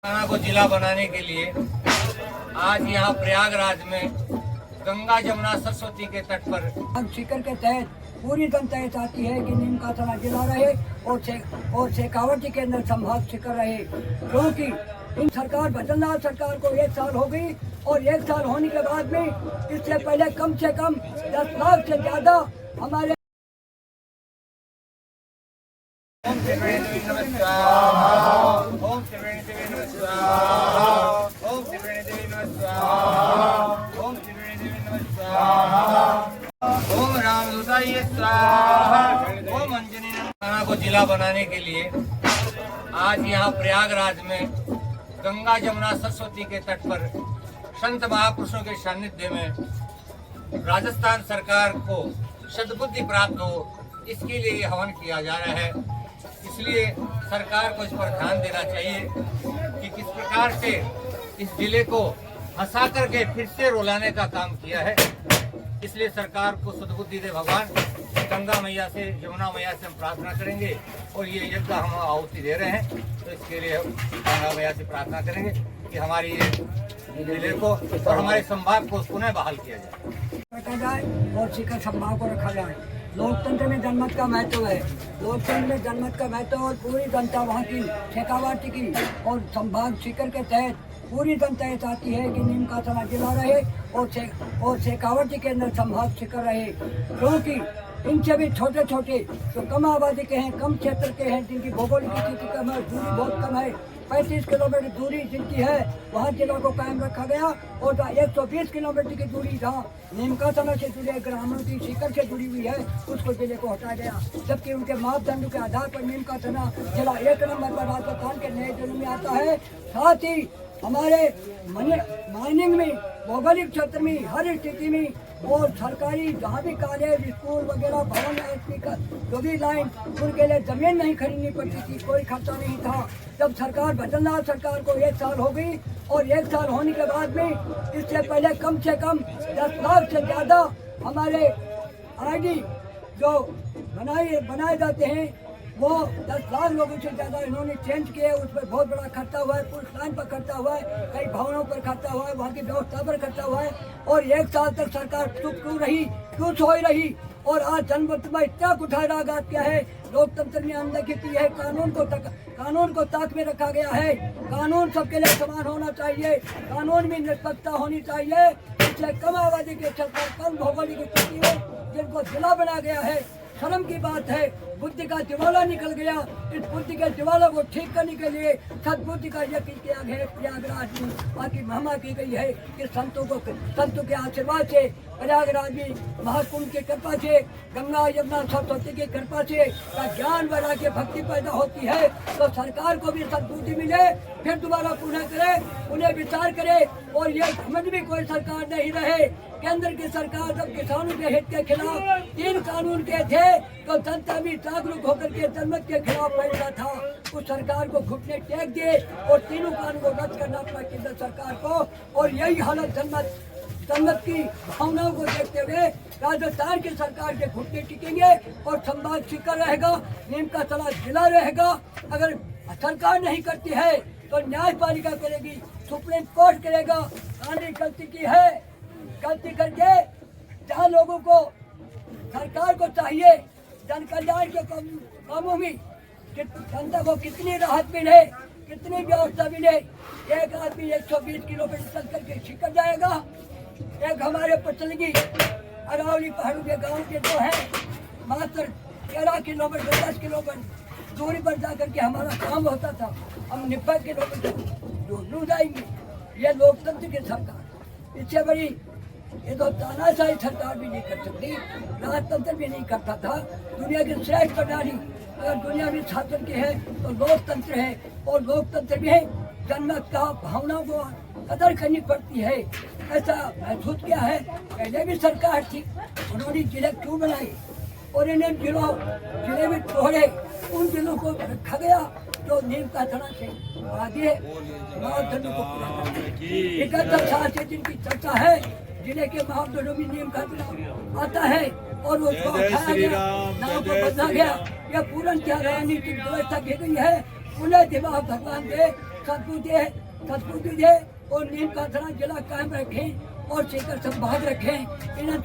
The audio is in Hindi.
तेलंगाना को जिला बनाने के लिए आज यहाँ प्रयागराज में गंगा जमुना सरस्वती के तट पर शिखर के तहत पूरी जनता चाहती है कि नीम का थाना जिला रहे और शेखावटी के अंदर संभाग शिखर रहे, क्योंकि इन सरकार बदलनाथ सरकार को 1 साल हो गई और 1 साल होने के बाद में इससे पहले कम से कम 10 लाख से ज्यादा हमारे ओम रामदूताय स्वाहा। ओम अंजनी तेलंगाना को जिला बनाने के लिए आज यहाँ प्रयागराज में गंगा जमुना सरस्वती के तट पर संत महापुरुषों के सानिध्य में राजस्थान सरकार को सद्बुद्धि प्राप्त हो, इसके लिए ये हवन किया जा रहा है। इसलिए सरकार को इस पर ध्यान देना चाहिए कि किस प्रकार से इस जिले को हंसा करके फिर से रुलाने का काम किया है। इसलिए सरकार को सद्बुद्धि दे भगवान। गंगा मैया से, यमुना मैया से हम प्रार्थना करेंगे और ये यज्ञ हम आहुति दे रहे हैं, तो इसके लिए गंगा मैया से प्रार्थना करेंगे कि हमारी ये जिले को और हमारे संभाग को पुनः बहाल किया जाए और शिखर संभाग को रखा जाए। लोकतंत्र में जनमत का महत्व है, लोकतंत्र में जनमत का महत्व और पूरी जनता वहाँ की शेखावटी की और संभाग शिखर के तहत पूरी जनता ये चाहती है कि नीम का थाना जिला रहे और शेखावटी के अंदर संभाग शिखर रहे, क्योंकि इनसे भी छोटे छोटे जो कम आबादी के हैं, कम क्षेत्र के हैं, जिनकी भौगोलिक स्थिति कम है, दूरी बहुत कम है, 35 किलोमीटर दूरी जिनकी है, वहाँ जिला को कायम रखा गया और 120 किलोमीटर की दूरी जहाँ नीमका थाना से जुड़े ग्रामीणों की शिखर से जुड़ी हुई है, उसको जिले को हटाया गया। जबकि उनके मापदंडों के आधार पर नीमका थाना जिला 1 नंबर पर राजस्थान के नए जिलों में आता है। साथ ही हमारे माइनिंग में, भौगोलिक क्षेत्र में, हर स्थिति में और सरकारी जहाँ भी कॉलेज, स्कूल वगैरह, भवन, स्पीकर, जो भी लाइन, उनके लिए जमीन नहीं खरीदनी पड़ती थी, कोई खर्चा नहीं था। जब सरकार बदलनाथ सरकार को 1 साल हो गई और 1 साल होने के बाद में इससे पहले कम से कम 10 लाख से ज्यादा हमारे आईडी जो बनाए जाते हैं वो 10 लाख लोगों से ज्यादा इन्होंने चेंज किए। उसमें बहुत बड़ा खर्चा हुआ है, पुलिस लाइन पर खर्चा हुआ है, कई भवनों पर खर्चा हुआ है, वहाँ की व्यवस्था पर खर्चा हुआ है। और 1 साल तक सरकार चुप क्यों रही, क्यों सोई रही और आज जनमत में इतना कुठाराघात किया है, लोकतंत्र में अनदेखी की है, कानून को ताक में रखा गया है। कानून सबके लिए समान होना चाहिए, कानून में निष्पक्षता होनी चाहिए। इसलिए कम आबादी के क्षेत्र, कम भौगोलिक स्थिति में जिनको जिला बनाया गया है, शर्म की बात है, बुद्धि का दिवाला निकल गया। इस बुद्धि के दिवाला को ठीक करने के लिए सद्बुद्धि का यज्ञ किया गया प्रयागराज में। बाकी महिमा की गई है कि संतों के आशीर्वाद से, प्रयागराज में महाकुंभ की कृपा से, गंगा यमुना सरस्वती की कृपा से का ज्ञान बढ़ा के भक्ति पैदा होती है। तो सरकार को भी सद्बुद्धि मिले, फिर दोबारा पुनः करे, उन्हें विचार करे और ये समझ भी कोई सरकार नहीं रहे। केंद्र की सरकार जब किसानों के हित के खिलाफ 3 कानून के थे तो जनता भी जागरूक होकर के जनमत के खिलाफ बैठा था। उस सरकार को घुटने टेक दिए और तीनों कानून को रद्द करना पड़ा केंद्र सरकार को। और यही हालत जनमत की भावनाओं को देखते हुए राजस्थान की सरकार के घुटने टिकेंगे और संभाग शिखर रहेगा, नीम का थाना जिला रहेगा। अगर सरकार नहीं करती है तो न्यायपालिका करेगी, सुप्रीम कोर्ट करेगा। गांधी गलती की है, गलती करके जहाँ लोगों को, सरकार को चाहिए जन कल्याण के कामों में जनता को कितनी राहत मिले, कितनी व्यवस्था मिले। एक आदमी 120 किलोमीटर चल करके शिखर जाएगा, एक हमारे पचलगी अरावली पहाड़ों के गांव के जो है मात्र 13 किलोमीटर 10 किलोमीटर दूरी पर जाकर के हमारा काम होता था, हम 90 किलोमीटर दूर जाएंगे। ये लोकतंत्र की सरकार, इससे बड़ी ये तो तानाशाही सरकार भी नहीं कर सकती, राजतंत्र भी नहीं करता था। दुनिया की श्रेष्ठ प्रणाली अगर दुनिया में शासन की है तो लोकतंत्र है, और लोकतंत्र में जनमत का भावनाओं को कदर करनी पड़ती है। ऐसा महसूस किया है, पहले भी सरकार थी, उन्होंने जिले क्यों बनाए और इन्हें जिले में तोड़े, उन जिलों को रखा गया जो नीम का थाना से आगे मापदंडों को पूरा करना। 71 साल से जिनकी चर्चा है, जिले के मापदंडों में नीम का थाना आता है और वो उठाया गया, नाम को बदला गया। यह पूर्ण क्या राजनीतिक व्यवस्था की गई है, उन्हें दिमाग भगवान दे सतपुर दे और नील पाथरा जिला कायम रखें और सीकर संभाग रखें। इन